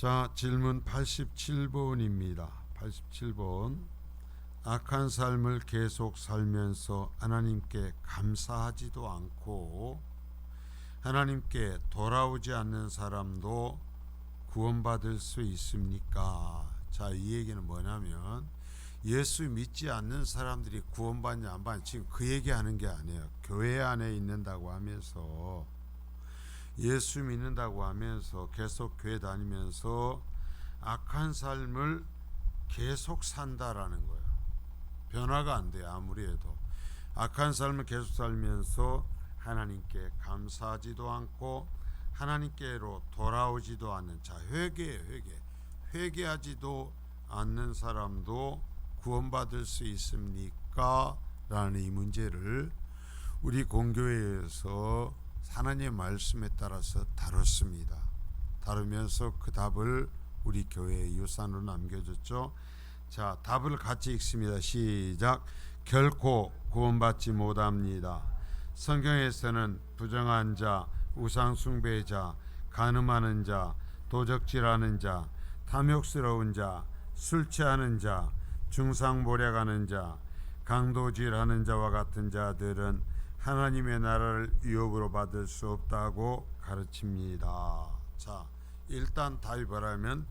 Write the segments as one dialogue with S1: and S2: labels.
S1: 자, 질문 87번입니다. 87번. 악한 삶을 계속 살면서 하나님께 감사하지도 않고 하나님께 돌아오지 않는 사람도 구원받을 수 있습니까? 자, 이 얘기는 뭐냐면 예수 믿지 않는 사람들이 구원받냐 안 받냐 지금 그 얘기하는 게 아니에요. 교회 안에 있는다고 하면서 예수 믿는다고 하면서 계속 교회 다니면서 악한 삶을 계속 산다라는 거예요. 변화가 안 돼요. 아무리 해도 악한 삶을 계속 살면서 하나님께 감사하지도 않고 하나님께로 돌아오지도 않는, 자, 회개하지도 않는 사람도 구원받을 수 있습니까? 라는 이 문제를 우리 공교회에서 하나님의 말씀에 따라서 다뤘습니다. 다루면서 그 답을 우리 교회의 유산으로 남겨줬죠. 자, 답을 같이 읽습니다. 시작. 결코 구원받지 못합니다. 성경에서는 부정한 자, 우상숭배자, 간음하는 자, 도적질하는 자, 탐욕스러운 자, 술 취하는 자, 중상모략하는 자, 강도질하는 자와 같은 자들은 하나님의 나라를 유업으로 받을 수 없다고 가르칩니다. 자, 일단 답이 뭐라면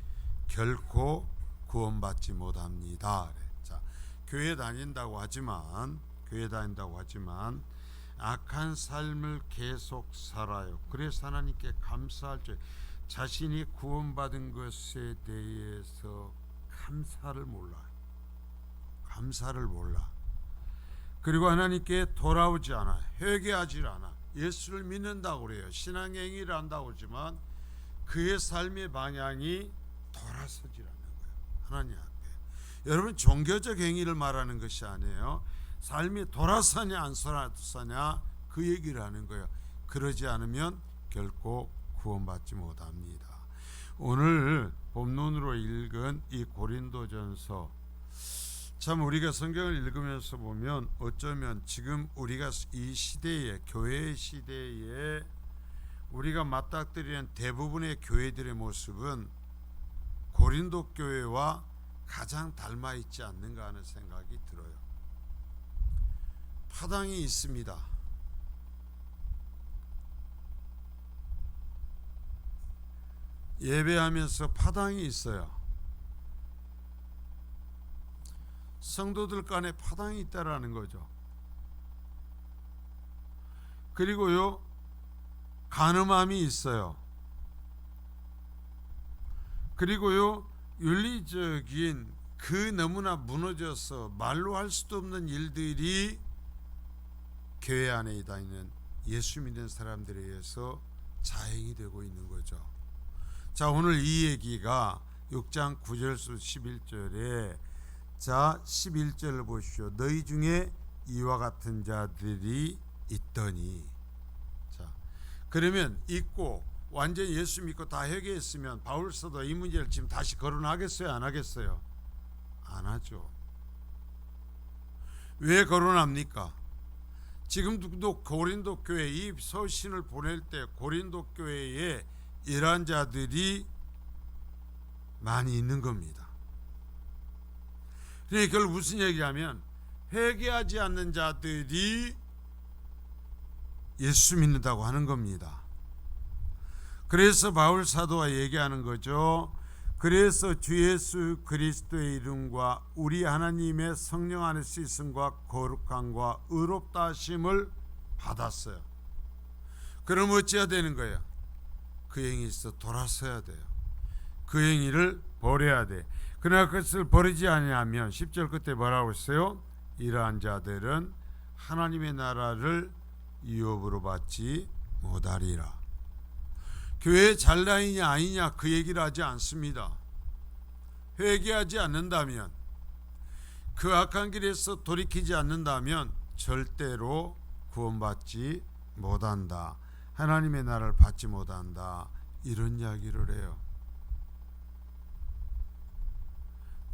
S1: 결코 구원받지 못합니다. 자, 교회 다닌다고 하지만 악한 삶을 계속 살아요. 그래서 하나님께 감사할 줄, 자신이 구원받은 것에 대해서 감사를 몰라. 그리고 하나님께 돌아오지 않아. 회개하지 않아. 예수를 믿는다고 그래요. 신앙의 행위를 한다고 하지만 그의 삶의 방향이 돌아서지 않는 거예요. 하나님 앞에. 여러분, 종교적 행위를 말하는 것이 아니에요. 삶이 돌아서냐 안 돌아서냐 그 얘기를 하는 거예요. 그러지 않으면 결코 구원받지 못합니다. 오늘 본문으로 읽은 이 고린도전서, 참 우리가 성경을 읽으면서 보면 어쩌면 지금 우리가 이 시대에, 교회의 시대에 우리가 맞닥뜨리는 대부분의 교회들의 모습은 고린도 교회와 가장 닮아 있지 않는가 하는 생각이 들어요. 파당이 있습니다. 예배하면서 파당이 있어요. 성도들 간에 파당이 있다라는 거죠. 그리고요, 간음함이 있어요. 그리고요, 윤리적인 그 너무나 무너져서 말로 할 수도 없는 일들이 교회 안에 다니는 예수 믿는 사람들에 의해서 자행이 되고 있는 거죠. 자, 오늘 이 얘기가 6장 9절에서 11절에, 자, 11절을 보십시오. 너희 중에 이와 같은 자들이 있더니, 자, 그러면 있고 완전히 예수 믿고 다 회개했으면 바울 사도 이 문제를 지금 다시 거론하겠어요? 안 하겠어요? 안 하죠. 왜 거론합니까? 지금도 고린도 교회, 이 서신을 보낼 때 고린도 교회에 이러한 자들이 많이 있는 겁니다. 그러니까 결국 무슨 얘기하면 회개하지 않는 자들이 예수 믿는다고 하는 겁니다. 그래서 바울 사도가 얘기하는 거죠. 그래서 주 예수 그리스도의 이름과 우리 하나님의 성령 안에서 있음과 거룩함과 의롭다 하심을 받았어요. 그럼 어찌해야 되는 거예요? 그 행위에 있어 돌아서야 돼요. 그 행위를 버려야 돼. 그러나 그것을 버리지 아니하면 10절 끝에 뭐라고 했어요? 이러한 자들은 하나님의 나라를 유업으로 받지 못하리라. 교회 잘 다니냐 아니냐 그 얘기를 하지 않습니다. 회개하지 않는다면, 그 악한 길에서 돌이키지 않는다면 절대로 구원받지 못한다. 하나님의 나라를 받지 못한다. 이런 이야기를 해요.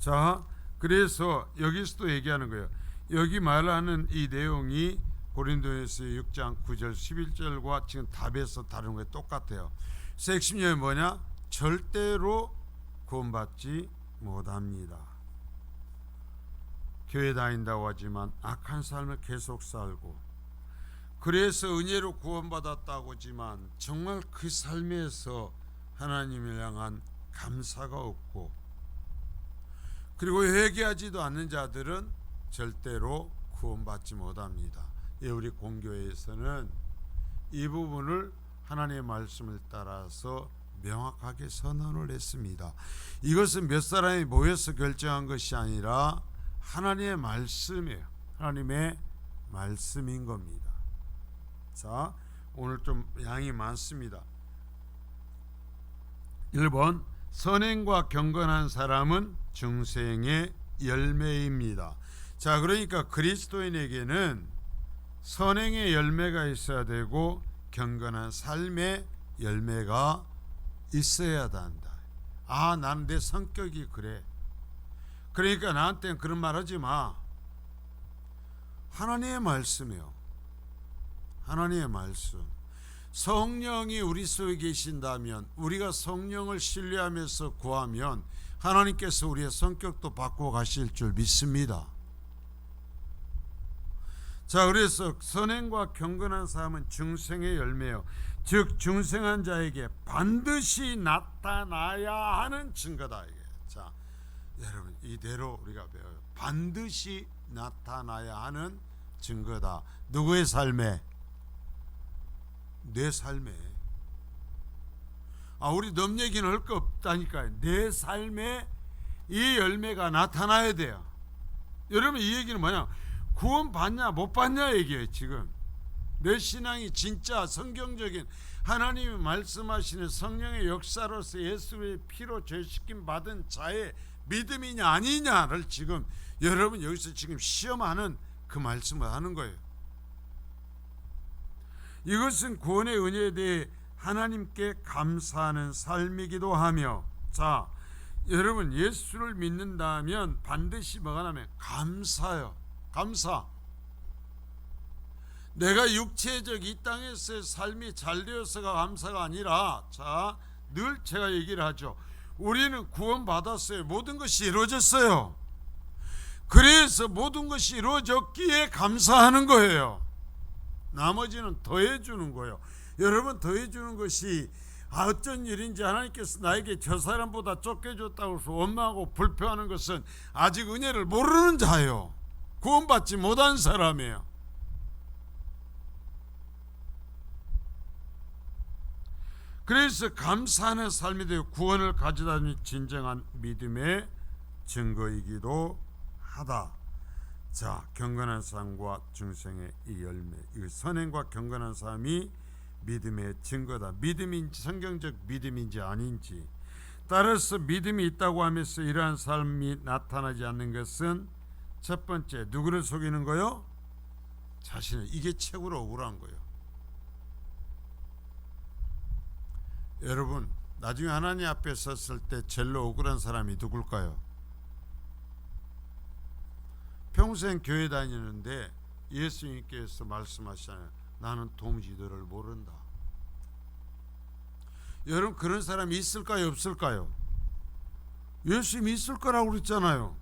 S1: 자, 그래서 여기서도 얘기하는 거예요. 여기 말하는 이 내용이 고린도에서 6장 9절 11절과 지금 답에서 다른 게 똑같아요. 핵심이 뭐냐? 절대로 구원받지 못합니다. 교회 다닌다고 하지만 악한 삶을 계속 살고, 그래서 은혜로 구원받았다고 하지만 정말 그 삶에서 하나님을 향한 감사가 없고, 그리고 회개하지도 않는 자들은 절대로 구원받지 못합니다. 우리 공교회에서는 이 부분을 하나님의 말씀을 따라서 명확하게 선언을 했습니다. 이것은 몇 사람이 모여서 결정한 것이 아니라 하나님의 말씀이에요. 하나님의 말씀인 겁니다. 자, 오늘 좀 양이 많습니다. 1번, 선행과 경건한 사람은 중생의 열매입니다. 자, 그러니까 그리스도인에게는 선행의 열매가 있어야 되고 경건한 삶의 열매가 있어야 한다. 아, 나는 내 성격이 그래. 그러니까 나한테는 그런 말 하지 마. 하나님의 말씀이요. 하나님의 말씀. 성령이 우리 속에 계신다면, 우리가 성령을 신뢰하면서 구하면 하나님께서 우리의 성격도 바꾸어 가실 줄 믿습니다. 자, 그래서 선행과 경건한 사람은 중생의 열매요. 즉 중생한 자에게 반드시 나타나야 하는 증거다. 이게. 자, 여러분 이대로 우리가 배워요. 반드시 나타나야 하는 증거다. 누구의 삶에? 내 삶에. 우리 남 얘기는 할 거 없다니까요. 내 삶에 이 열매가 나타나야 돼요. 여러분 이 얘기는 뭐냐? 구원 받냐 못 받냐 얘기예요. 지금 내 신앙이 진짜 성경적인 하나님이 말씀하시는 성령의 역사로서 예수의 피로 죄씻김 받은 자의 믿음이냐 아니냐를 지금 여러분 여기서 지금 시험하는 그 말씀을 하는 거예요. 이것은 구원의 은혜에 대해 하나님께 감사하는 삶이기도 하며, 자, 여러분 예수를 믿는다면 반드시 뭐가 나면 감사요. 감사. 내가 육체적 이 땅에서의 삶이 잘 되어서가 감사가 아니라, 자, 늘 제가 얘기를 하죠. 우리는 구원받았어요. 모든 것이 이루어졌어요. 그래서 모든 것이 이루어졌기에 감사하는 거예요. 나머지는 더해주는 거예요. 여러분 더해주는 것이 어쩐 일인지 하나님께서 나에게 저 사람보다 쫓겨줬다고 해서 원망하고 불평하는 것은 아직 은혜를 모르는 자예요. 구원받지 못한 사람이에요. 그래서 감사하는 삶이 되어 구원을 가져다주는 진정한 믿음의 증거이기도 하다. 자, 경건한 삶과 중생의 이 열매, 이 선행과 경건한 삶이 믿음의 증거다. 믿음인지 성경적 믿음인지 아닌지. 따라서 믿음이 있다고 하면서 이러한 삶이 나타나지 않는 것은 첫 번째, 누구를 속이는 거요? 자신을. 이게 최고로 억울한 거예요. 여러분 나중에 하나님 앞에 섰을 때 제일 억울한 사람이 누굴까요? 평생 교회 다니는데 예수님께서 말씀하시잖아요. 나는 도무지 너를 모른다. 여러분 그런 사람이 있을까요 없을까요? 예수님이 있을 거라고 그랬잖아요.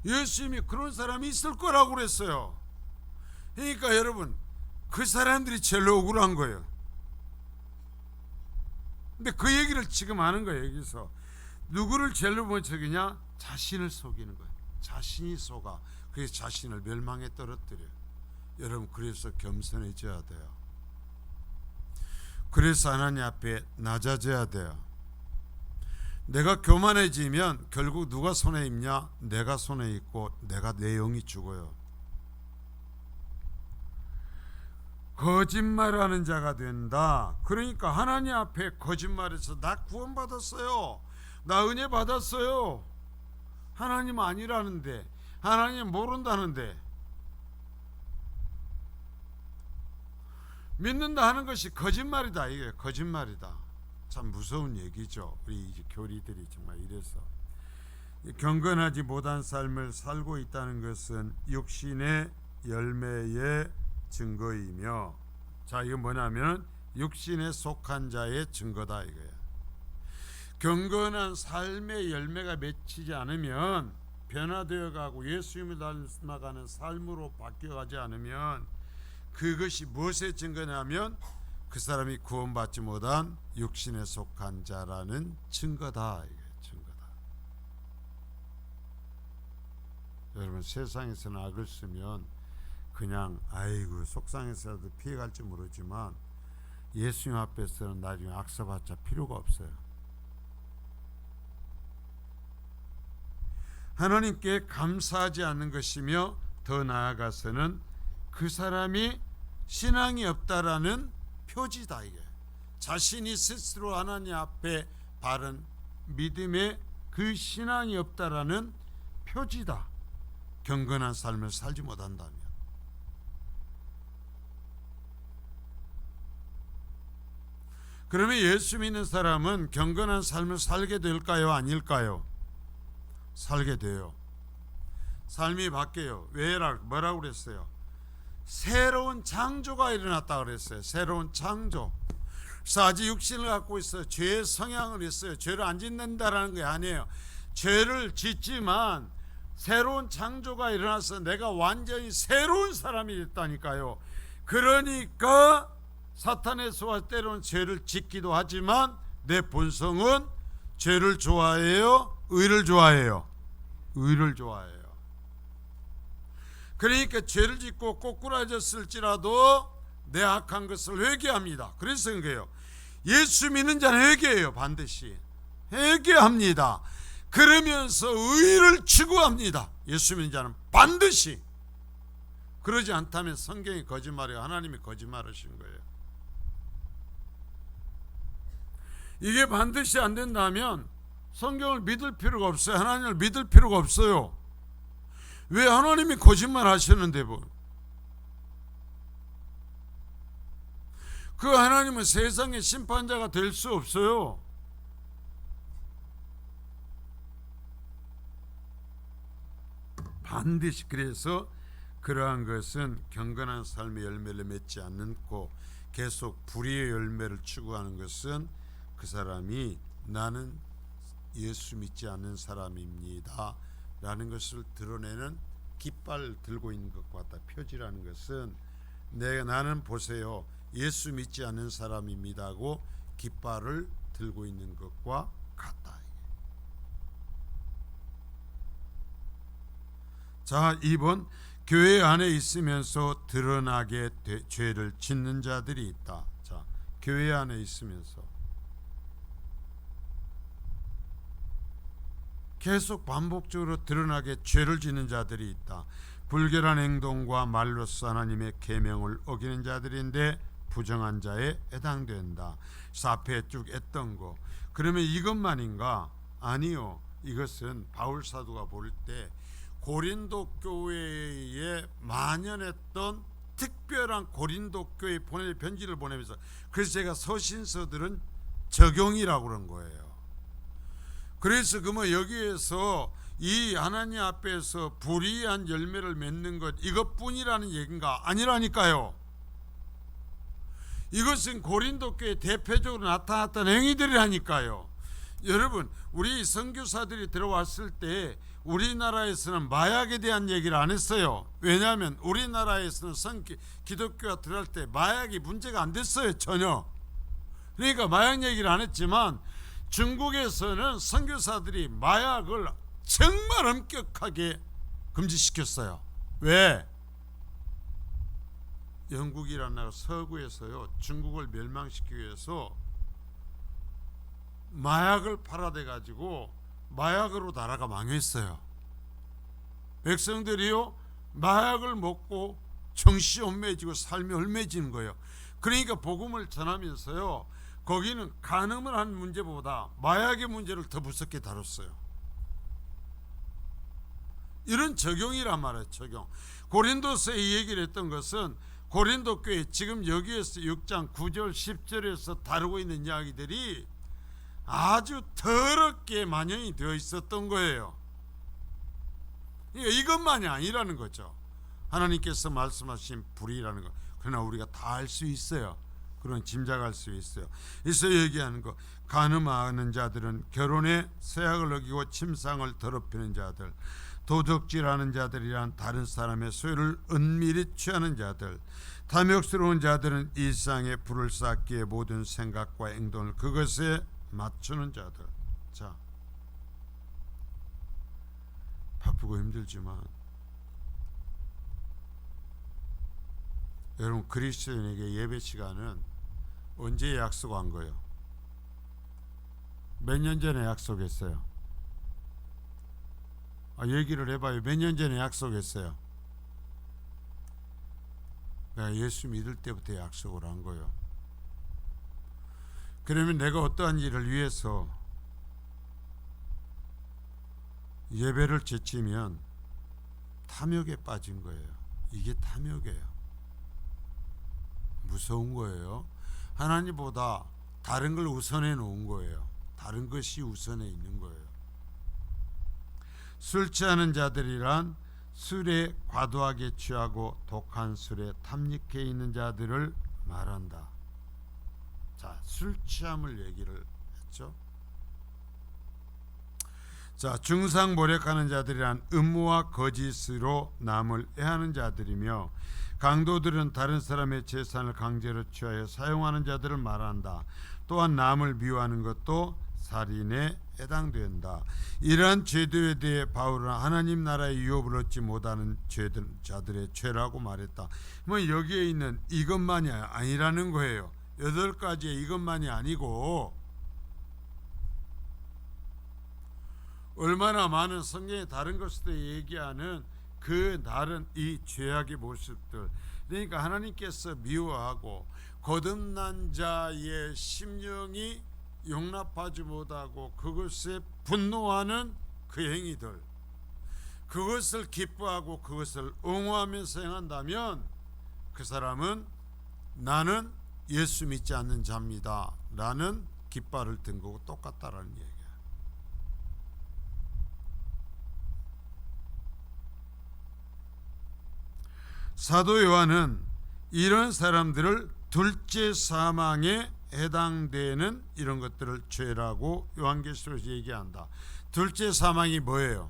S1: 예수님이 그런 사람이 있을 거라고 그랬어요. 그러니까 여러분 그 사람들이 제일 억울한 거예요. 근데 그 얘기를 지금 하는 거예요. 여기서 누구를 제일 먼저 속이냐? 자신을 속이는 거예요. 자신이 속아. 그래서 자신을 멸망에 떨어뜨려요. 여러분 그래서 겸손해져야 돼요. 그래서 하나님 앞에 낮아져야 돼요. 내가 교만해지면 결국 누가 손해 입냐? 내가 손해 입고 내가 내 영이 죽어요. 거짓말하는 자가 된다. 그러니까 하나님 앞에 거짓말해서 나 구원받았어요. 나 은혜 받았어요. 하나님 아니라는데, 하나님 모른다는데, 믿는다 하는 것이 거짓말이다. 이게 거짓말이다. 참 무서운 얘기죠. 우리 이제 교리들이 정말 이래서 경건하지 못한 삶을 살고 있다는 것은 육신의 열매의 증거이며, 자 이거 뭐냐면 육신에 속한 자의 증거다 이거야. 경건한 삶의 열매가 맺히지 않으면, 변화되어 가고 예수님을 닮아가는 삶으로 바뀌어가지 않으면 그것이 무엇의 증거냐면 그 사람이 구원받지 못한 육신에 속한 자라는 증거다. 이게 증거다. 여러분, 세상에서는 악을 쓰면 그냥 아이고 속상해서라도 피해갈지 모르지만 예수님 앞에서는 나중에 악사봤자 필요가 없어요. 하나님께 감사하지 않는 것이며, 더 나아가서는 그 사람이 신앙이 없다라는 표지다. 이게 자신이 스스로 하나님 앞에 바른 믿음의 그 신앙이 없다라는 표지다. 경건한 삶을 살지 못한다면. 그러면 예수 믿는 사람은 경건한 삶을 살게 될까요? 아닐까요? 살게 돼요. 삶이 바뀌어요. 뭐라고 그랬어요? 새로운 창조가 일어났다 그랬어요. 새로운 창조. 그래서 아직 육신을 갖고 있어요. 죄의 성향을 있어요. 죄를 안 짓는다라는 게 아니에요. 죄를 짓지만 새로운 창조가 일어나서 내가 완전히 새로운 사람이 됐다니까요. 그러니까 사탄의 수와 때로는 죄를 짓기도 하지만 내 본성은 죄를 좋아해요? 의를 좋아해요? 의를 좋아해요. 그러니까 죄를 짓고 꼬꾸라졌을지라도 내 악한 것을 회개합니다. 그래서 그래요. 예수 믿는 자는 회개해요. 반드시 회개합니다. 그러면서 의를 추구합니다. 예수 믿는 자는 반드시. 그러지 않다면 성경이 거짓말이에요. 하나님이 거짓말하신 거예요. 이게 반드시 안 된다면 성경을 믿을 필요가 없어요. 하나님을 믿을 필요가 없어요. 왜? 하나님이 거짓말 하시는데 뭐. 그 하나님은 세상의 심판자가 될 수 없어요. 반드시. 그래서 그러한 것은 경건한 삶의 열매를 맺지 않고 계속 불의의 열매를 추구하는 것은 그 사람이 나는 예수 믿지 않는 사람입니다 라는 것을 드러내는 깃발을 들고 있는 것과 같다. 표지라는 것은 나는 보세요, 예수 믿지 않는 사람입니다 하고 깃발을 들고 있는 것과 같다. 자, 2번, 교회 안에 있으면서 드러나게 죄를 짓는 자들이 있다. 자, 교회 안에 있으면서 계속 반복적으로 드러나게 죄를 짓는 자들이 있다. 불결한 행동과 말로써 하나님의 계명을 어기는 자들인데 부정한 자에 해당된다. 그래서 앞에 쭉 했던 거. 그러면 이것만인가? 아니요. 이것은 바울 사도가 볼 때 고린도 교회에 만연했던 특별한 고린도 교회 편지를 보내면서, 그래서 제가 서신서들은 적용이라고 그런 거예요. 그래서 그러면 여기에서 이 하나님 앞에서 불의한 열매를 맺는 것 이것뿐이라는 얘기인가? 아니라니까요. 이것은 고린도 교회 대표적으로 나타났던 행위들이라니까요. 여러분, 우리 선교사들이 들어왔을 때 우리나라에서는 마약에 대한 얘기를 안 했어요. 왜냐하면 우리나라에서는 기독교가 들어갈 때 마약이 문제가 안 됐어요. 전혀. 그러니까 마약 얘기를 안 했지만 중국에서는 선교사들이 마약을 정말 엄격하게 금지시켰어요. 왜? 영국이라는 나라 서구에서요, 중국을 멸망시키기 위해서 마약을 팔아대 가지고 마약으로 나라가 망했어요. 백성들이요 마약을 먹고 정신이 혼미해지고 삶이 헐매지는 거예요. 그러니까 복음을 전하면서요, 거기는 간음을 한 문제보다 마약의 문제를 더 무섭게 다뤘어요. 이런 적용이란 말이에요. 적용. 고린도서에 이 얘기를 했던 것은 고린도 교회 지금 여기에서 6장 9절 10절에서 다루고 있는 이야기들이 아주 더럽게 만연이 되어 있었던 거예요. 이것만이 아니라는 거죠. 하나님께서 말씀하신 불의라는 거. 그러나 우리가 다 알 수 있어요. 그런 짐작할 수 있어요. 그래서 얘기하는 거, 간음하는 자들은 결혼에 세약을 어기고 침상을 더럽히는 자들, 도적질하는 자들이란 다른 사람의 소유를 은밀히 취하는 자들, 탐욕스러운 자들은 일상에 불을 쌓기에 모든 생각과 행동을 그것에 맞추는 자들. 자, 바쁘고 힘들지만 여러분, 그리스도인에게 예배 시간은 언제 약속한 거예요? 몇 년 전에 약속했어요? 얘기를 해봐요. 몇 년 전에 약속했어요? 내가 예수 믿을 때부터 약속을 한 거예요. 그러면 내가 어떠한 일을 위해서 예배를 제치면 탐욕에 빠진 거예요. 이게 탐욕이에요. 무서운 거예요. 하나님보다 다른 걸 우선해 놓은 거예요. 다른 것이 우선해 있는 거예요. 술 취하는 자들이란 술에 과도하게 취하고 독한 술에 탐닉해 있는 자들을 말한다. 자, 술 취함을 얘기를 했죠. 자, 중상모략하는 자들이란 음모와 거짓으로 남을 애하는 자들이며, 강도들은 다른 사람의 재산을 강제로 취하여 사용하는 자들을 말한다. 또한 남을 미워하는 것도 살인에 해당된다. 이러한 죄들에 대해 바울은 하나님 나라의 유업을 얻지 못하는 자들의 죄라고 말했다. 뭐 여기에 있는 이것만이 아니라는 거예요. 8가지의 이것만이 아니고 얼마나 많은 성경의 다른 것들도 얘기하는 그 다른 이 죄악의 모습들. 그러니까 하나님께서 미워하고 거듭난 자의 심령이 용납하지 못하고 그것에 분노하는 그 행위들, 그것을 기뻐하고 그것을 옹호하면서 행한다면 그 사람은 나는 예수 믿지 않는 자입니다 라는 깃발을 든 거고 똑같다라는 얘기야. 사도 요한은 이런 사람들을 둘째 사망에 해당되는 이런 것들을 죄라고 요한계시록에서 얘기한다. 둘째 사망이 뭐예요?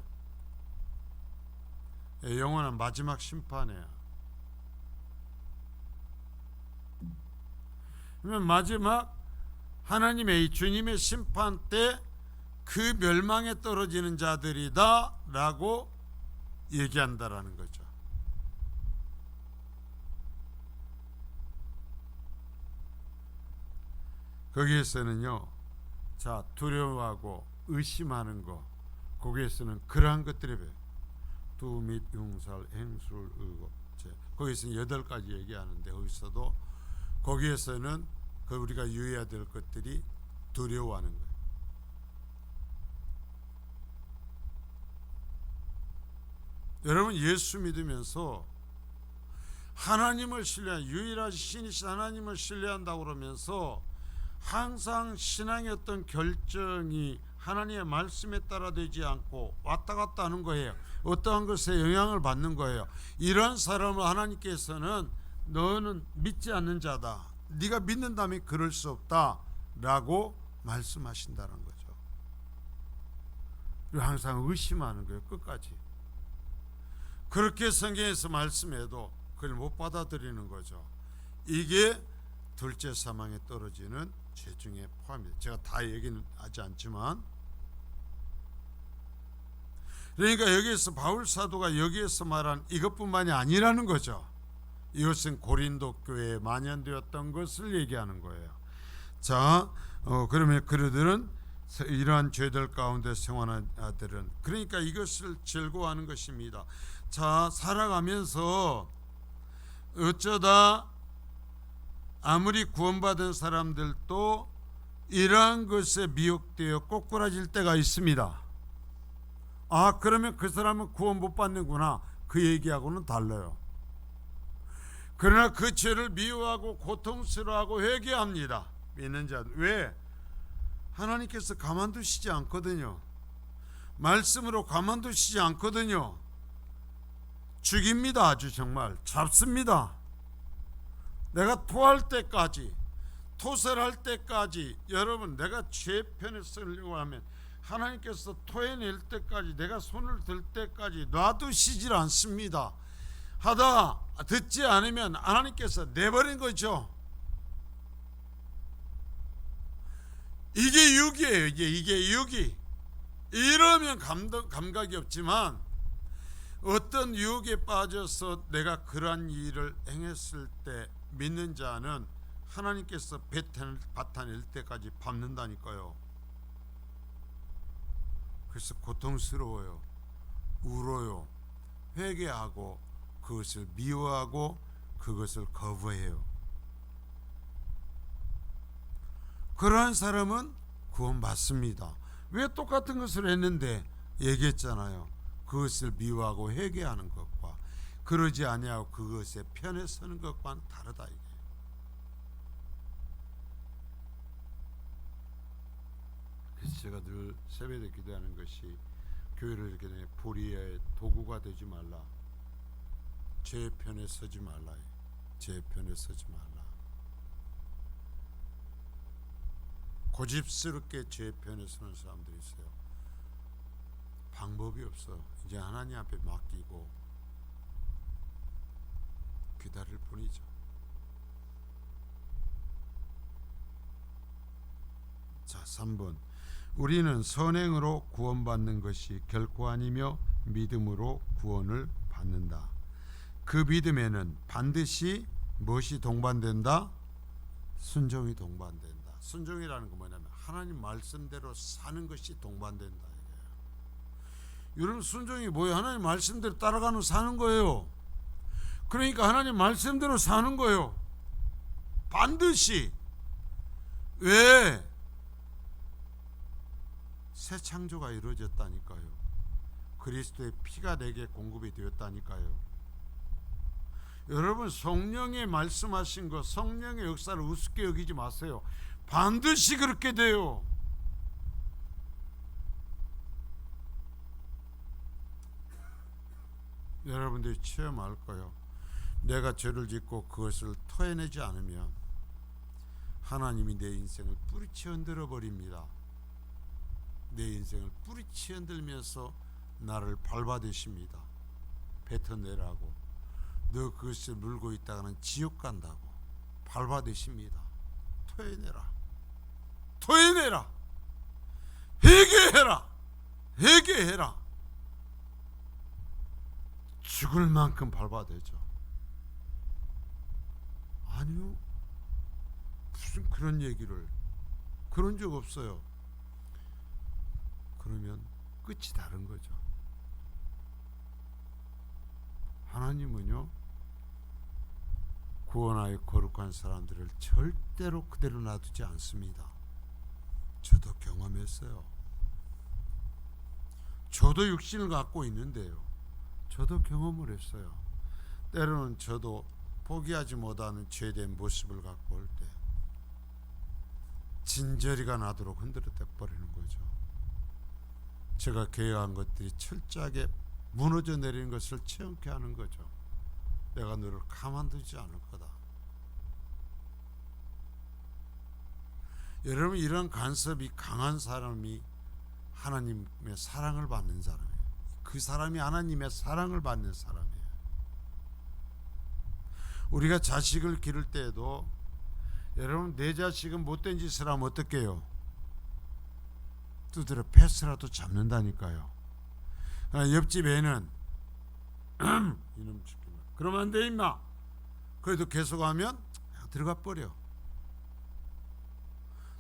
S1: 영원한 마지막 심판이에요. 그러면 마지막 하나님의 주님의 심판 때 그 멸망에 떨어지는 자들이다 라고 얘기한다라는 거죠. 거기에서는요, 자, 두려워하고 의심하는 거, 거기에서는 그러한 것들에 두 및 흉살, 행술, 의고, 거기서는 8가지 얘기하는데 거기에서는 그 우리가 유의해야 될 것들이 두려워하는 거예요. 여러분, 예수 믿으면서 하나님을 신뢰한, 유일하신 신이신 하나님을 신뢰한다고 그러면서 항상 신앙의 어떤 결정이 하나님의 말씀에 따라 되지 않고 왔다 갔다 하는 거예요. 어떠한 것에 영향을 받는 거예요. 이런 사람을 하나님께서는 너는 믿지 않는 자다, 네가 믿는다면 그럴 수 없다 라고 말씀하신다는 거죠. 그리고 항상 의심하는 거예요. 끝까지. 그렇게 성경에서 말씀해도 그걸 못 받아들이는 거죠. 이게 둘째 사망에 떨어지는 죄 중에 포함이에요. 제가 다 얘기는 하지 않지만, 그러니까 여기에서 바울 사도가 여기에서 말한 이것뿐만이 아니라는 거죠. 이것은 고린도 교회에 만연되었던 것을 얘기하는 거예요. 자, 그러면 그들은 이러한 죄들 가운데 생활하는 아들은, 그러니까 이것을 즐거워하는 것입니다. 자, 살아가면서 어쩌다 아무리 구원받은 사람들도 이러한 것에 미혹되어 꼬꾸라질 때가 있습니다. 그러면 그 사람은 구원 못 받는구나, 그 얘기하고는 달라요. 그러나 그 죄를 미워하고 고통스러워하고 회개합니다. 믿는 자들. 왜? 하나님께서 가만두시지 않거든요. 말씀으로 가만두시지 않거든요. 죽입니다. 아주 정말 잡습니다. 내가 토할 때까지, 토설할 때까지, 여러분 내가 죄 편에 서려고 하면 하나님께서 토해낼 때까지, 내가 손을 들 때까지 놔두시질 않습니다. 하다 듣지 않으면 하나님께서 내버린 거죠. 이게 육이에요. 이게 육이. 이러면 감각이 없지만, 어떤 유혹에 빠져서 내가 그러한 일을 행했을 때 믿는 자는 하나님께서 뱉어낼 때까지 밟는다니까요. 그래서 고통스러워요. 울어요. 회개하고 그것을 미워하고 그것을 거부해요. 그러한 사람은 구원받습니다. 왜 똑같은 것을 했는데? 얘기했잖아요. 그것을 미워하고 회개하는 것과 그러지 아니하고 그것에 편에 서는 것과는 다르다 이게. 그래서 제가 늘 새벽에 기도하는 것이, 교회를 이렇게 불의의 도구가 되지 말라. 제 편에 서지 말라. 제 편에 서지 말라. 고집스럽게 제 편에 서는 사람들이 있어요. 방법이 없어. 이제 하나님 앞에 맡기고 기다릴 뿐이죠. 자, 3번. 우리는 선행으로 구원받는 것이 결코 아니며 믿음으로 구원을 받는다. 그 믿음에는 반드시 무엇이 동반된다? 순종이 동반된다. 순종이라는 건 뭐냐면 하나님 말씀대로 사는 것이 동반된다. 여러분, 순종이 뭐예요? 하나님 말씀대로 따라가는 사는 거예요. 그러니까 하나님 말씀대로 사는 거예요. 반드시. 왜? 새 창조가 이루어졌다니까요. 그리스도의 피가 내게 공급이 되었다니까요. 여러분, 성령의 말씀하신 것, 성령의 역사를 우습게 여기지 마세요. 반드시 그렇게 돼요. 여러분들이 체험할 거예요. 내가 죄를 짓고 그것을 토해내지 않으면 하나님이 내 인생을 뿌리치 흔들어 버립니다. 내 인생을 뿌리치 흔들면서 나를 밟아대십니다. 뱉어내라고. 너 그것을 물고 있다가는 지옥 간다고 밟아대십니다. 토해내라. 토해내라. 회개해라. 회개해라. 죽을 만큼 밟아대죠. 아니요, 무슨 그런 얘기를, 그런 적 없어요. 그러면 끝이 다른 거죠. 하나님은요, 구원하여 거룩한 사람들을 절대로 그대로 놔두지 않습니다. 저도 경험했어요. 저도 육신을 갖고 있는데요, 저도 경험을 했어요. 때로는 저도 포기하지 못하는 죄된 모습을 갖고 올 때 진저리가 나도록 흔들어 버리는 거죠. 제가 계획한 것들이 철저하게 무너져 내리는 것을 체험케 하는 거죠. 내가 너를 가만두지 않을 거다. 여러분, 이런 간섭이 강한 사람이 하나님의 사랑을 받는 사람이에요. 그 사람이 하나님의 사랑을 받는 사람이에요. 우리가 자식을 기를 때에도, 여러분, 내 자식은 못된 짓을 하면 어떻게 해요? 두드려 패스라도 잡는다니까요. 옆집 애는 이놈 시키면 그러면 안 돼 임마. 그래도 계속하면 들어가 버려.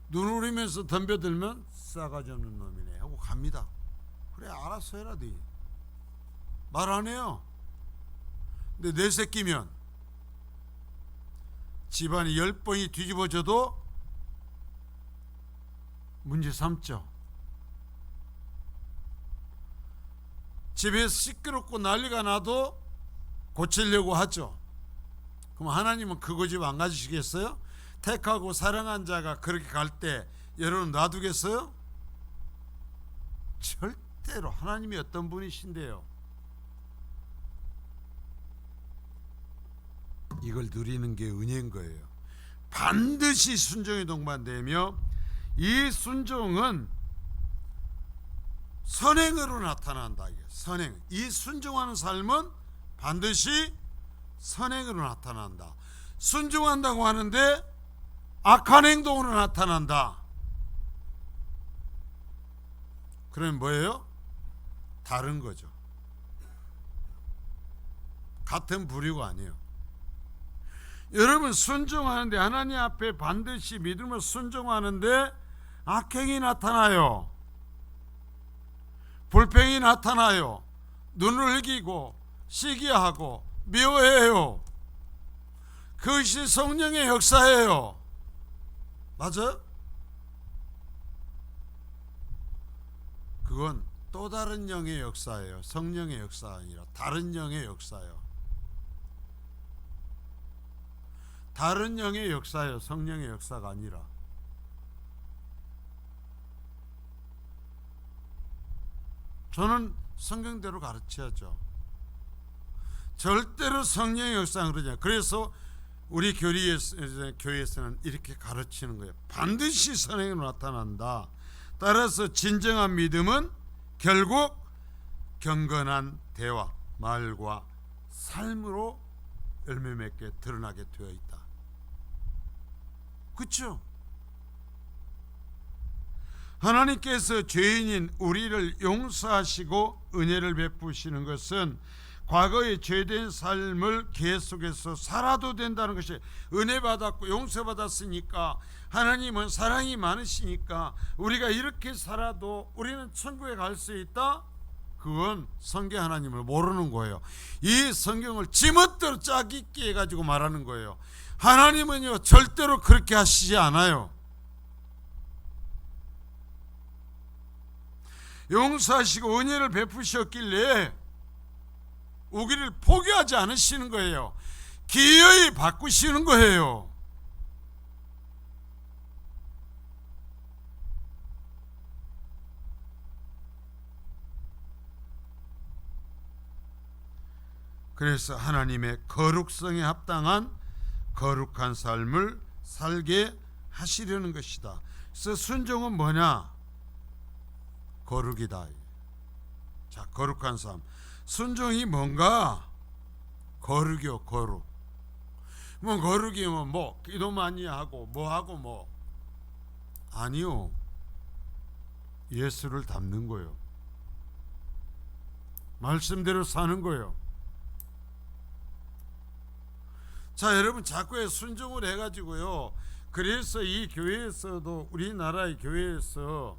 S1: 눈 우리면서 덤벼들면 싸가지 없는 놈이네 하고 갑니다. 그래, 알아서 해라. 말 안 해요. 근데 내 새끼면 집안이 10번이 뒤집어져도 문제 삼죠. 집에서 시끄럽고 난리가 나도 고치려고 하죠. 그럼 하나님은 그 고집 안 가지시겠어요? 택하고 사랑한 자가 그렇게 갈 때 여러분 놔두겠어요? 절대로. 하나님이 어떤 분이신데요? 이걸 누리는 게 은혜인 거예요. 반드시 순종이 동반되며 이 순종은 선행으로 나타난다. 선행. 이 순종하는 삶은 반드시 선행으로 나타난다. 순종한다고 하는데 악한 행동으로 나타난다. 그러면 뭐예요? 다른 거죠. 같은 부류가 아니에요. 여러분, 순종하는데, 하나님 앞에 반드시 믿음으로 순종하는데 악행이 나타나요. 불평이 나타나요. 눈을 흘기고 시기하고 미워해요. 그것이 성령의 역사예요. 맞아요? 그건 또 다른 영의 역사예요. 성령의 역사가 아니라 다른 영의 역사예요. 다른 영의 역사예요. 성령의 역사가 아니라. 저는 성경대로 가르쳐야죠. 절대로 성령의 역사는 그러지. 그래서 우리 교회에서는 이렇게 가르치는 거예요. 반드시 선행으로 나타난다. 따라서 진정한 믿음은 결국 경건한 대화, 말과 삶으로 열매 맺게 드러나게 되어 있다. 그렇죠? 하나님께서 죄인인 우리를 용서하시고 은혜를 베푸시는 것은 과거의 죄된 삶을 계속해서 살아도 된다는 것이, 은혜 받았고 용서받았으니까, 하나님은 사랑이 많으시니까 우리가 이렇게 살아도 우리는 천국에 갈 수 있다? 그건 성경 하나님을 모르는 거예요. 이 성경을 지멋대로 짜깁기 해가지고 말하는 거예요. 하나님은요 절대로 그렇게 하시지 않아요. 용서하시고 은혜를 베푸셨길래 우리를 포기하지 않으시는 거예요. 기어이 바꾸시는 거예요. 그래서 하나님의 거룩성에 합당한 거룩한 삶을 살게 하시려는 것이다. 그래서 순종은 뭐냐? 거룩이다. 자, 거룩한 삶. 순종이 뭔가? 거룩이요, 거룩. 뭐 거룩이면 뭐 기도 많이 하고 뭐 하고 뭐, 아니요. 예수를 닮는 거예요. 말씀대로 사는 거예요. 자, 여러분, 자꾸 순종을 해가지고요. 그래서 이 교회에서도, 우리나라의 교회에서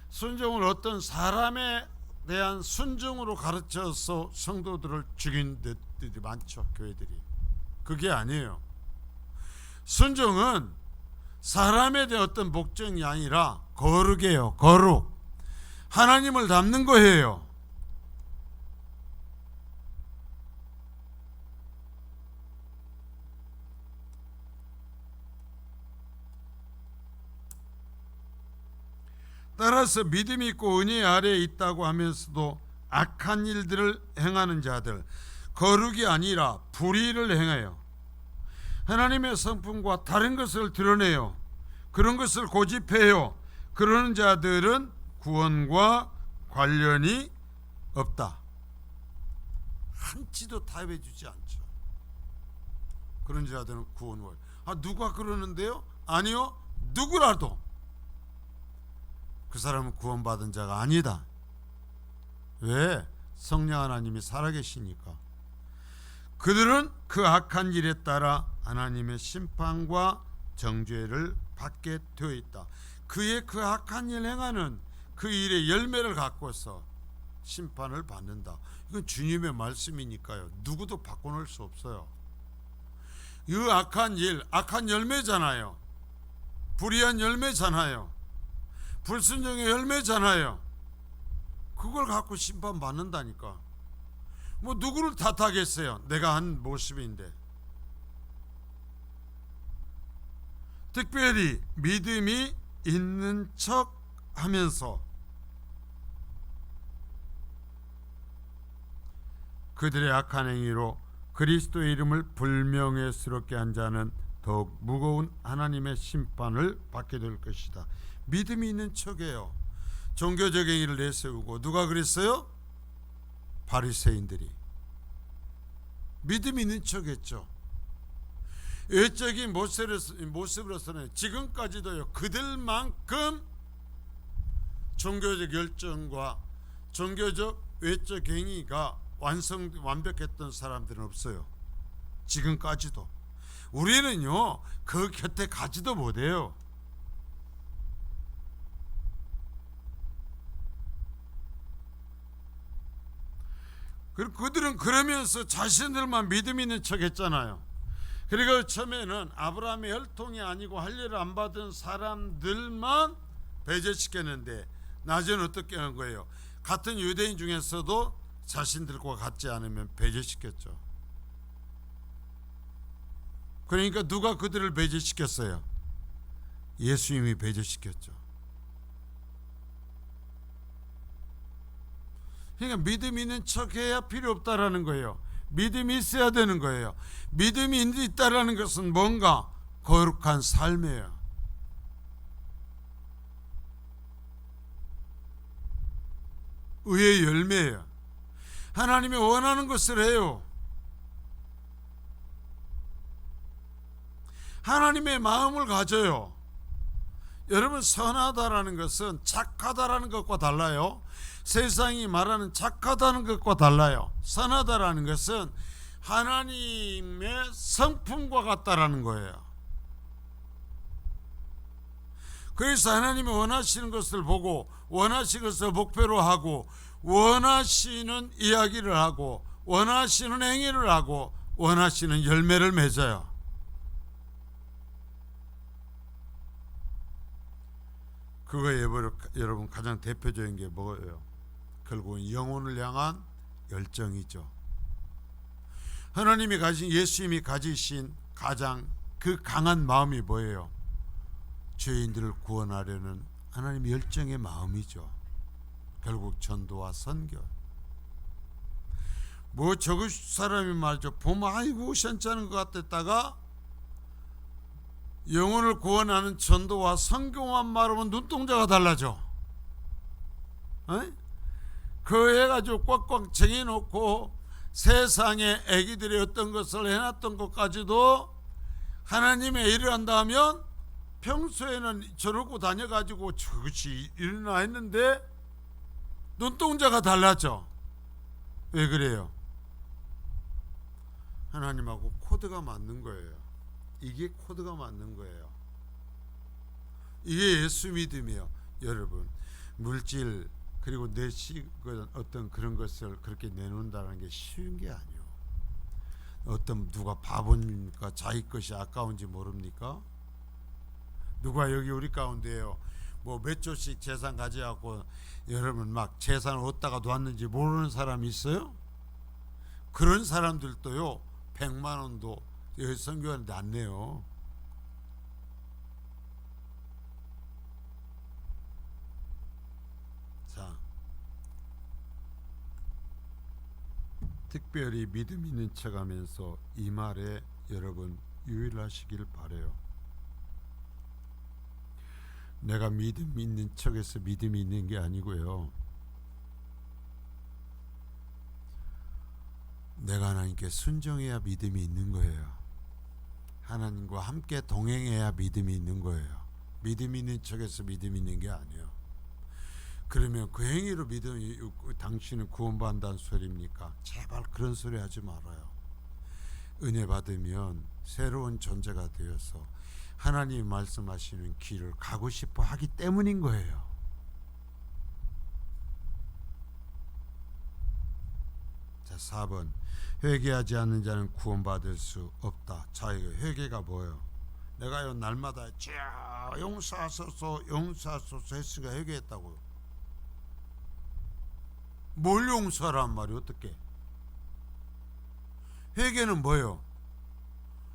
S1: 순종을 어떤 사람에 대한 순종으로 가르쳐서 성도들을 죽인 데들이 많죠. 교회들이. 그게 아니에요. 순종은 사람에 대한 어떤 목적이 아니라 거룩이에요. 거룩. 하나님을 닮는 거예요. 따라서 믿음이 있고 은혜 아래에 있다고 하면서도 악한 일들을 행하는 자들, 거룩이 아니라 불의를 행해요. 하나님의 성품과 다른 것을 드러내요. 그런 것을 고집해요. 그러는 자들은 구원과 관련이 없다. 한치도 타협해 주지 않죠. 그런 자들은 구원을. 누가 그러는데요? 아니요. 누구라도 그 사람은 구원받은 자가 아니다. 왜? 성령 하나님이 살아계시니까. 그들은 그 악한 일에 따라 하나님의 심판과 정죄를 받게 되어 있다. 그의 그 악한 일 행하는 그 일의 열매를 갖고서 심판을 받는다. 이건 주님의 말씀이니까요. 누구도 바꿔놓을 수 없어요. 이 악한 일, 악한 열매잖아요. 불의한 열매잖아요. 불순종의 열매잖아요. 그걸 갖고 심판받는다니까. 뭐 누구를 탓하겠어요? 내가 한 모습인데. 특별히 믿음이 있는 척 하면서 그들의 악한 행위로 그리스도의 이름을 불명예스럽게 한 자는 더욱 무거운 하나님의 심판을 받게 될 것이다. 믿음이 있는 척이에요. 종교적 행위를 내세우고 누가 그랬어요? 바리새인들이. 믿음이 있는 척했죠. 외적인 모습으로서는 지금까지도요, 그들만큼 종교적 열정과 종교적 외적 행위가 완벽했던 사람들은 없어요. 지금까지도. 우리는요, 그 곁에 가지도 못해요. 그리고 그들은 그러면서 자신들만 믿음 있는 척 했잖아요. 그리고 처음에는 아브라함의 혈통이 아니고 할례를 안 받은 사람들만 배제시켰는데 나중에는 어떻게 한 거예요? 같은 유대인 중에서도 자신들과 같지 않으면 배제시켰죠. 그러니까 누가 그들을 배제시켰어요? 예수님이 배제시켰죠. 그러니까 믿음 있는 척해야 필요 없다라는 거예요. 믿음이 있어야 되는 거예요. 믿음이 있다라는 것은 뭔가 거룩한 삶이에요. 의의 열매예요. 하나님이 원하는 것을 해요. 하나님의 마음을 가져요. 여러분, 선하다라는 것은 착하다라는 것과 달라요. 세상이 말하는 착하다는 것과 달라요. 선하다라는 것은 하나님의 성품과 같다라는 거예요. 그래서 하나님이 원하시는 것을 보고 원하시는 것을 목표로 하고 원하시는 이야기를 하고 원하시는 행위를 하고 원하시는 열매를 맺어요. 그거에 여러분 가장 대표적인 게 뭐예요? 결국은 영혼을 향한 열정이죠. 하나님이 가진, 예수님이 가지신 가장 그 강한 마음이 뭐예요? 죄인들을 구원하려는 하나님의 열정의 마음이죠. 결국 전도와 선교. 뭐 저그 사람이 말이죠, 보면 아이고 시원찮은 것 같았다가 영혼을 구원하는 전도와 선교만 말하면 눈동자가 달라져. 그 해가지고 꽉꽉 쟁여놓고 세상에 애기들이 어떤 것을 해놨던 것까지도 하나님의 일을 한다 하면 평소에는 저러고 다녀가지고 저것이 일어나 했는데 눈동자가 달라져. 왜 그래요? 하나님하고 코드가 맞는 거예요. 이게 코드가 맞는 거예요. 이게 예수 믿음이에요. 여러분, 물질 그리고 어떤 그런 것을 그렇게 내놓는다는 게 쉬운 게 아니에요. 어떤 누가 바보입니까? 자기 것이 아까운지 모릅니까? 누가 여기 우리 가운데요, 뭐 몇 조씩 재산 가져갖고 여러분 막 재산을 어디다가 놨는지 모르는 사람이 있어요? 그런 사람들도요 100만 원도 여기 선교하는데 안 내요. 자, 특별히 믿음 있는 척하면서 이 말에 여러분 유의하시길 바래요. 내가 믿음 있는 척해서 믿음이 있는 게 아니고요, 내가 하나님께 순종해야 믿음이 있는 거예요. 하나님과 함께 동행해야 믿음이 있는 거예요. 믿음 있는 척해서 믿음이 있는 게 아니에요. 그러면 그 행위로 믿음이 당신은 구원받는다는 소리입니까? 제발 그런 소리 하지 말아요. 은혜 받으면 새로운 존재가 되어서 하나님이 말씀하시는 길을 가고 싶어 하기 때문인 거예요. 자, 4번. 회개하지 않는 자는 구원받을 수 없다. 자, 이거 회개가 뭐예요? 내가요 날마다 용서하소서 용서하소서 했으니까 회개했다고요. 뭘 용서하란 말이에요? 어떻게? 회개는 뭐예요?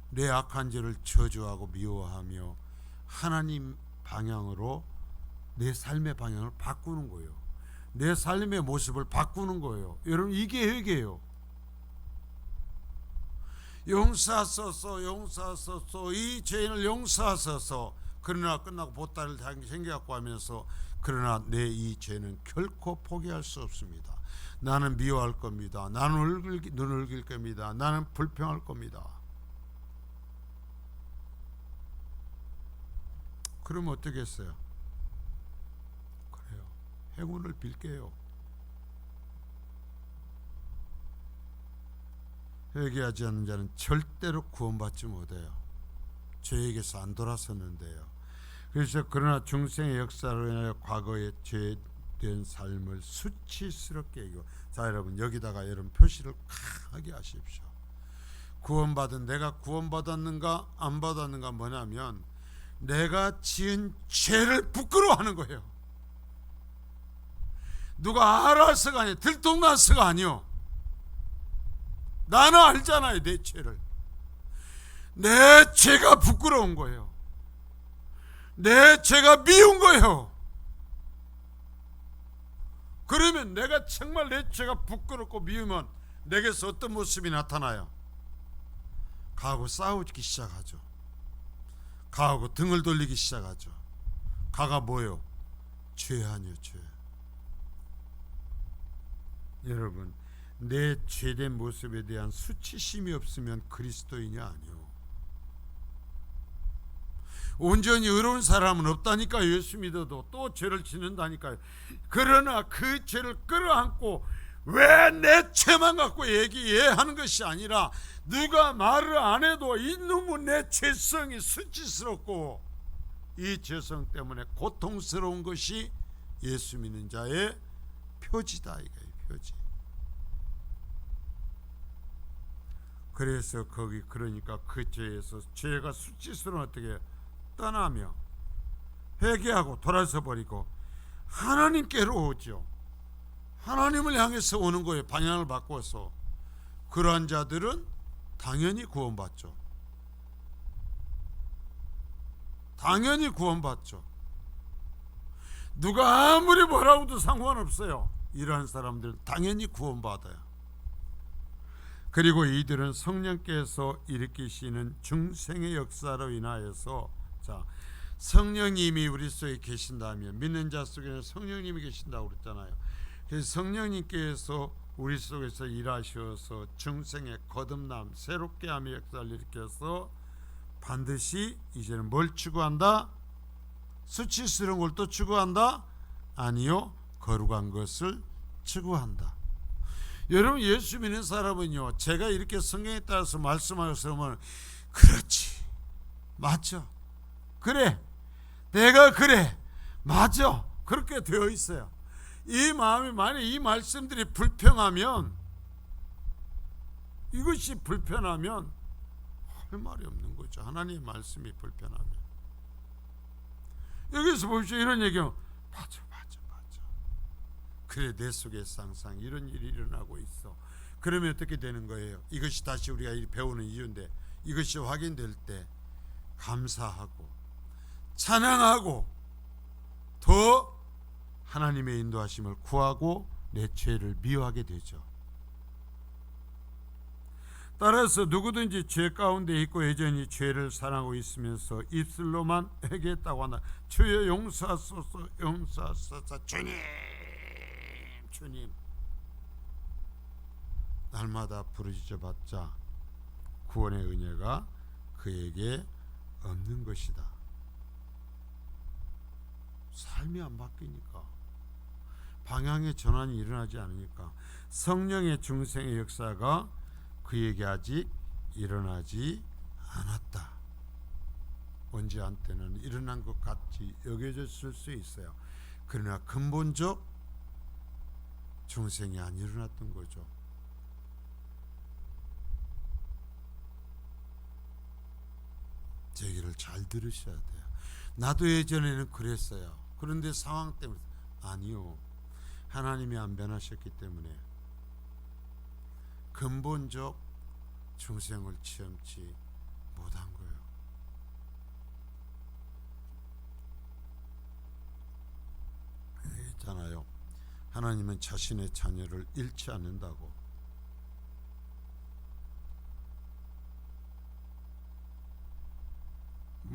S1: 내 악한 죄를 저주하고 미워하며 하나님 방향으로 내 삶의 방향을 바꾸는 거예요. 내 삶의 모습을 바꾸는 거예요. 여러분, 이게 회개예요. 용서하소서, 용서하소서, 이 죄인을 용서하소서. 그러나 끝나고 보따리를 챙겨갖고 하면서 그러나 내 이 죄는 결코 포기할 수 없습니다. 나는 미워할 겁니다. 나는 눈을 길 겁니다. 나는 불평할 겁니다. 그러면 어떻게 했어요? 그래요. 행운을 빌게요. 회개하지 않는 자는 절대로 구원받지 못해요. 죄에게서 안 돌아섰는데요. 그래서 그러나 중생의 역사로 인하여 과거의 죄된 삶을 수치스럽게 여기고, 자 여러분 여기다가 여러분 표시를 하게 하십시오. 구원받은 내가 구원받았는가 안 받았는가 뭐냐면 내가 지은 죄를 부끄러워하는 거예요. 누가 알아서가 아니에요. 들통나서가 아니요. 나는 알잖아요. 내 죄를. 내 죄가 부끄러운 거예요. 내 죄가 미운 거예요. 그러면 내가 정말 내 죄가 부끄럽고 미우면 내게서 어떤 모습이 나타나요? 가하고 싸우기 시작하죠. 가하고 등을 돌리기 시작하죠. 가가 뭐요? 죄 아니요, 죄. 여러분, 내 죄된 모습에 대한 수치심이 없으면 그리스도인이 아니요. 온전히 의로운 사람은 없다니까요. 예수 믿어도 또 죄를 짓는다니까요. 그러나 그 죄를 끌어안고 왜 내 죄만 갖고 얘기하는 것이 아니라 누가 말을 안 해도 이놈은 내 죄성이 수치스럽고 이 죄성 때문에 고통스러운 것이 예수 믿는 자의 표지다, 이거예요. 표지. 그래서 거기 그러니까 그 죄에서 죄가 수치스러운 어떻게 떠나며 회개하고 돌아서 버리고 하나님께로 오죠. 하나님을 향해서 오는 거예요. 방향을 바꿔서. 그러한 자들은 당연히 구원받죠. 당연히 구원받죠. 누가 아무리 뭐라고 해도 상관없어요. 이러한 사람들은 당연히 구원받아요. 그리고 이들은 성령께서 일으키시는 중생의 역사로 인하여서, 자, 성령님이 우리 속에 계신다면, 믿는 자 속에는 성령님이 계신다고 그랬잖아요. 그래서 성령님께서 우리 속에서 일하셔서 중생의 거듭남, 새롭게 함의 역사를 일으켜서 반드시 이제는 뭘 추구한다? 수치스러운 걸 또 추구한다? 아니요, 거룩한 것을 추구한다. 여러분, 예수 믿는 사람은요, 제가 이렇게 성경에 따라서 말씀하셨으면 그렇지, 맞죠, 그래, 내가 그래, 맞아, 그렇게 되어 있어요. 이 마음이 만약 이 말씀들이 불평하면, 이것이 불편하면 할 말이 없는 거죠. 하나님의 말씀이 불편하면. 여기서 보십시오. 이런 얘기하면 맞아. 그래, 내 속에서 항상 이런 일이 일어나고 있어. 그러면 어떻게 되는 거예요? 이것이 다시 우리가 배우는 이유인데, 이것이 확인될 때 감사하고 찬양하고 더 하나님의 인도하심을 구하고 내 죄를 미워하게 되죠. 따라서 누구든지 죄 가운데 있고 여전히 죄를 사랑하고 있으면서 입술로만 회개했다고 한다. 주여 용서하소서, 용서하소서. 주님, 날마다 부르짖어 봤자 구원의 은혜가 그에게 없는 것이다. 삶이 안 바뀌니까, 방향의 전환이 일어나지 않으니까, 성령의 중생의 역사가 그에게 아직 일어나지 않았다. 언제 한때는 일어난 것 같이 여겨졌을 수 있어요. 그러나 근본적 중생이 안 일어났던 거죠. 제 얘기를 잘 들으셔야 돼요. 나도 예전에는 그랬어요. 그런데 상황 때문에. 아니요, 하나님이 안 변하셨기 때문에 근본적 중생을 체험치 못한 거예요. 있잖아요, 하나님은 자신의 자녀를 잃지 않는다고.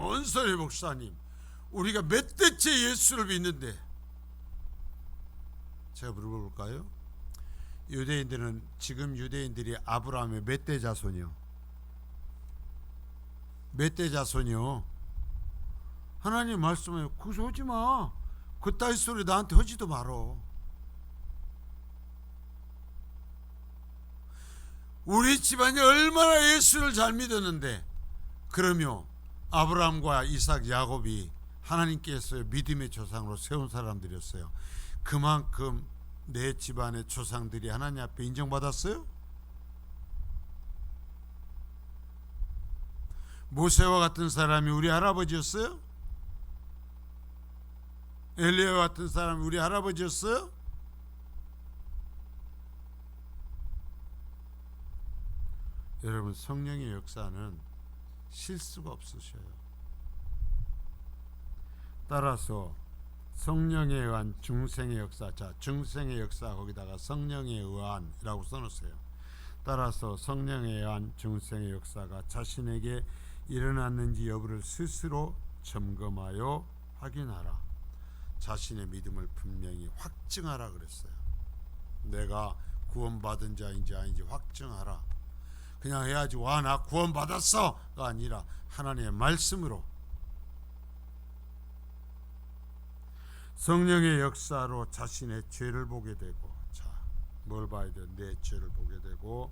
S1: 뭔 소리 목사님, 우리가 몇 대째 예수를 믿는데. 제가 물어볼까요? 유대인들은, 지금 유대인들이 아브라함의 몇 대 자손이요? 몇 대 자손이요? 하나님 말씀에 거기서 오지 마. 그따위 소리 나한테 하지도 말어. 우리 집안이 얼마나 예수를 잘 믿었는데, 그러며 아브라함과 이삭, 야곱이 하나님께서 믿음의 조상으로 세운 사람들이었어요. 그만큼 내 집안의 조상들이 하나님 앞에 인정받았어요? 모세와 같은 사람이 우리 할아버지였어요? 엘리야와 같은 사람이 우리 할아버지였어요? 여러분, 성령의 역사는 실수가 없으셔요. 따라서 성령에 의한 중생의 역사, 자, 중생의 역사 거기다가 성령에 의한이라고 써놓으세요. 따라서 성령에 의한 중생의 역사가 자신에게 일어났는지 여부를 스스로 점검하여 확인하라. 자신의 믿음을 분명히 확증하라 그랬어요. 내가 구원받은 자인지 아닌지 확증하라. 그냥 해야지, 와 나 구원받았어가 아니라 하나님의 말씀으로, 성령의 역사로 자신의 죄를 보게 되고, 자, 뭘 봐야 돼? 내 죄를 보게 되고,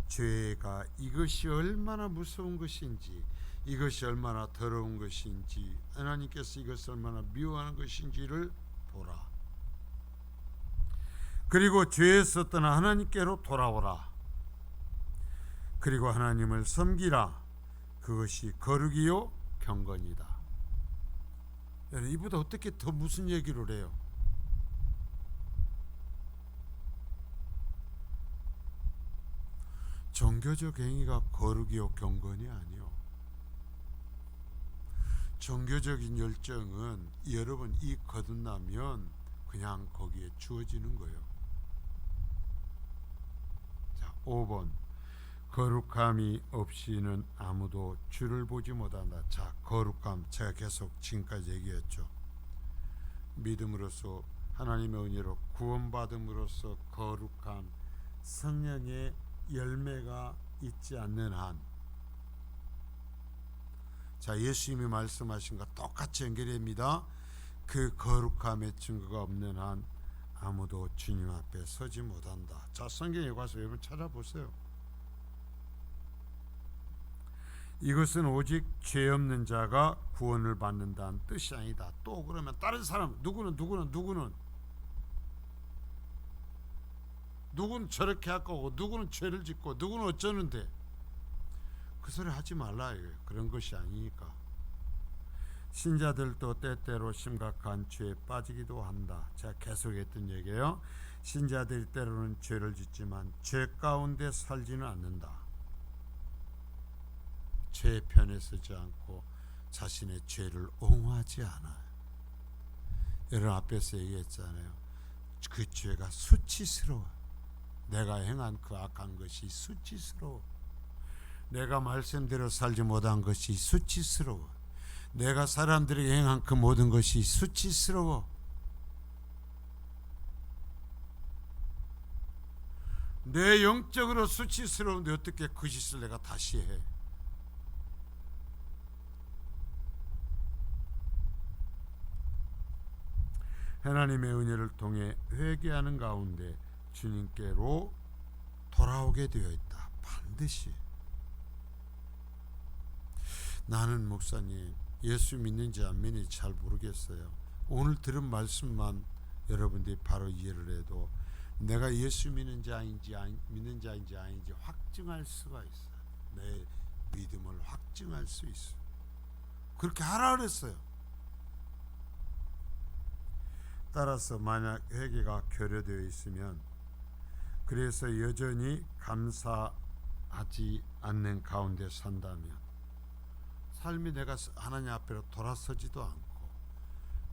S1: 죄가 이것이 얼마나 무서운 것인지, 이것이 얼마나 더러운 것인지, 하나님께서 이것을 얼마나 미워하는 것인지를 보라. 그리고 죄에서 떠나 하나님께로 돌아오라. 그리고 하나님을 섬기라. 그것이 거룩이요 경건이다. 이보다 어떻게 더 무슨 얘기를 해요? 종교적 행위가 거룩이요 경건이 아니요. 종교적인 열정은 여러분 이 거듭나면 그냥 거기에 주어지는 거예요. 자, 5번. 거룩함이 없이는 아무도 주를 보지 못한다. 자, 거룩함, 제가 계속 지금까지 얘기했죠. 믿음으로써, 하나님의 은혜로 구원받음으로써 거룩함, 성령의 열매가 있지 않는 한, 자, 예수님이 말씀하신 것 똑같이 연결됩니다. 그 거룩함의 증거가 없는 한 아무도 주님 앞에 서지 못한다. 자, 성경에 가서 여러분 찾아보세요. 이것은 오직 죄 없는 자가 구원을 받는다는 뜻이 아니다. 또 그러면 다른 사람 누구는 저렇게 할 거고, 누구는 죄를 짓고, 누구는 어쩌는데, 그 소리 하지 말라 이거예요. 그런 것이 아니니까. 신자들도 때때로 심각한 죄에 빠지기도 한다. 제가 계속했던 얘기예요. 신자들이 때로는 죄를 짓지만 죄 가운데 살지는 않는다. 죄의 편에 서지 않고 자신의 죄를 옹호하지 않아요. 여러분 앞에서 얘기했잖아요. 그 죄가 수치스러워. 내가 행한 그 악한 것이 수치스러워. 내가 말씀대로 살지 못한 것이 수치스러워. 내가 사람들에게 행한 그 모든 것이 수치스러워. 내 영적으로 수치스러운데 어떻게 그 짓을 내가 다시 해? 하나님의 은혜를 통해 회개하는 가운데 주님께로 돌아오게 되어 있다. 반드시. 나는 목사님 예수 믿는지 안 믿는지 잘 모르겠어요. 오늘 들은 말씀만 여러분들이 바로 이해를 해도 내가 예수 믿는지 아닌지 확증할 수가 있어요. 내 믿음을 확증할 수 있어요. 그렇게 하라 그랬어요. 따라서 만약 회개가 결여되어 있으면, 그래서 여전히 감사하지 않는 가운데 산다면, 삶이 내가 하나님 앞에 돌아서지도 않고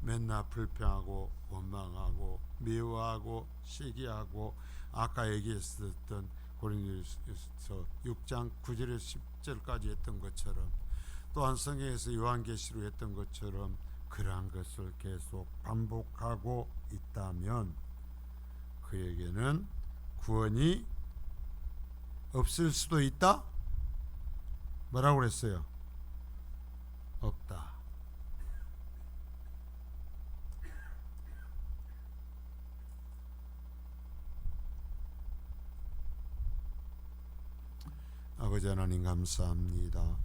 S1: 맨날 불평하고 원망하고 미워하고 시기하고, 아까 얘기했었던 고린도서 6장 9절에서 10절까지 했던 것처럼 또한 성경에서 요한계시로 했던 것처럼 그러한 것을 계속 반복하고 있다면 그에게는 구원이 없을 수도 있다? 뭐라고 그랬어요? 없다. 아버지 하나님 감사합니다.